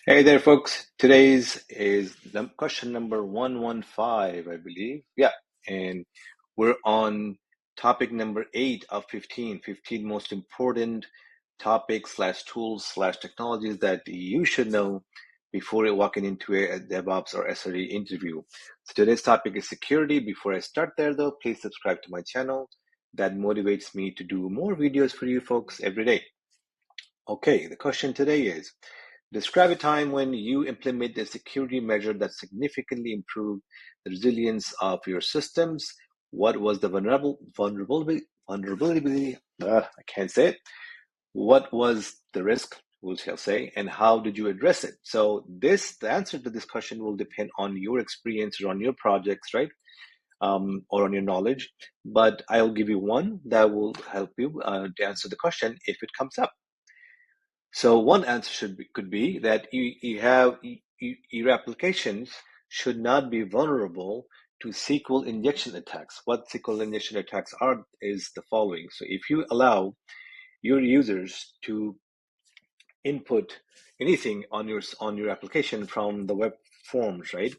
Hey there, folks. Today's is question number 115, I believe. Yeah, and we're on topic number 8 of 15. 15 most important topics slash tools slash technologies that you should know before walking into a DevOps or SRE interview. So today's topic is security. Before I start there, though, please subscribe to my channel. That motivates me to do more videos for you folks every day. Okay, the question today is, describe a time when you implement a security measure that significantly improved the resilience of your systems. What was the vulnerability? I can't say it. What was the risk, we shall say, and how did you address it? So the answer to this question will depend on your experience or on your projects, right? Or on your knowledge. But I'll give you one that will help you to answer the question if it comes up. So one answer could be that your applications should not be vulnerable to SQL injection attacks. What SQL injection attacks are is the following. So if you allow your users to input anything on your application from the web forms, right?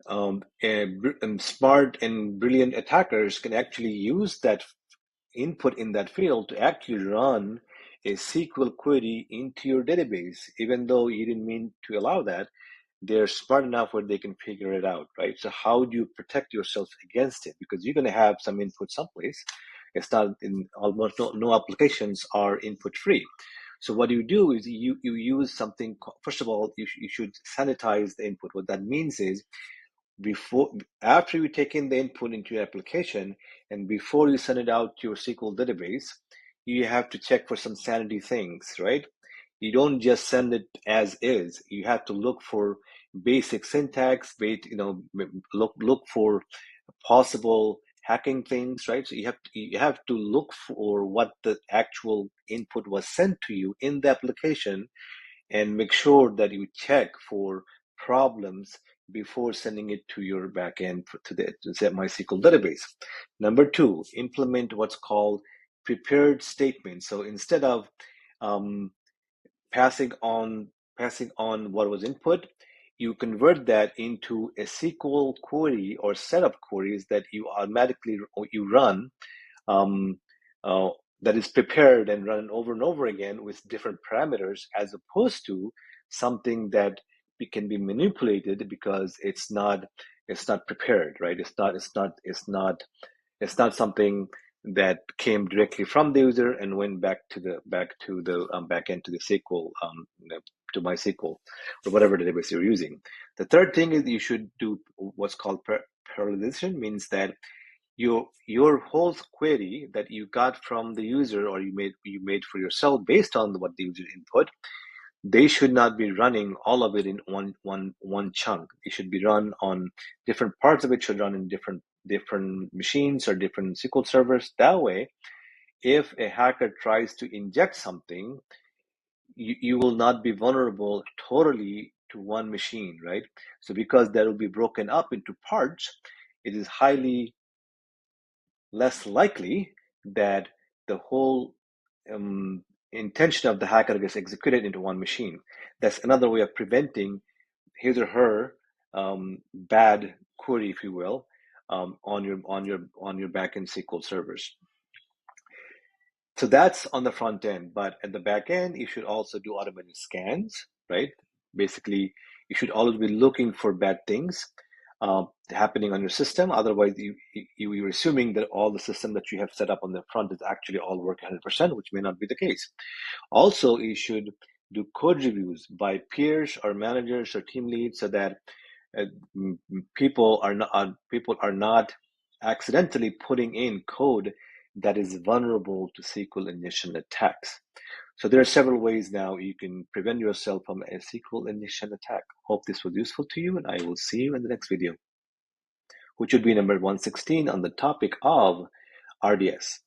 And smart and brilliant attackers can actually use that input in that field to actually run a SQL query into your database, even though you didn't mean to allow that. They're smart enough where they can figure it out, right? So how do you protect yourself against it? Because you're going to have some input someplace. It's not in almost no applications are input free. So what you do is you use something. First of all, you should sanitize the input. What that means is after you take in the input into your application and before you send it out to your SQL database, you have to check for some sanity things, right? You don't just send it as is. You have to look for basic syntax, look for possible hacking things, right? So you have to look for what the actual input was sent to you in the application and make sure that you check for problems before sending it to your backend to the MySQL database. Number two, implement what's called prepared statements. So instead of um, passing on what was input, you convert that into a SQL query or set of queries that you run um, uh, that is prepared and run over and over again with different parameters, as opposed to something that can be manipulated because it's not prepared, right? It's not something that came directly from the user and went back to the back end to the SQL to MySQL or whatever database you're using. The third thing is you should do what's called parallelization, means that your whole query that you got from the user or you made for yourself based on what the user input, they should not be running all of it in one chunk. It should be run on different parts of it, should run in different machines or different SQL servers. That way, if a hacker tries to inject something, you will not be vulnerable totally to one machine, right? So because that will be broken up into parts, it is highly less likely that the whole intention of the hacker gets executed into one machine. That's another way of preventing his or her bad query, if you will, on your backend SQL servers. So that's on the front end, but at the back end, you should also do automated scans, right? Basically, you should always be looking for bad things happening on your system. Otherwise, you're assuming that all the system that you have set up on the front is actually all working 100%, which may not be the case. Also, you should do code reviews by peers or managers or team leads so that uh, people are not accidentally putting in code that is vulnerable to SQL injection attacks. So there are several ways now you can prevent yourself from a SQL injection attack. Hope this was useful to you, and I will see you in the next video, which would be number 116 on the topic of RDS.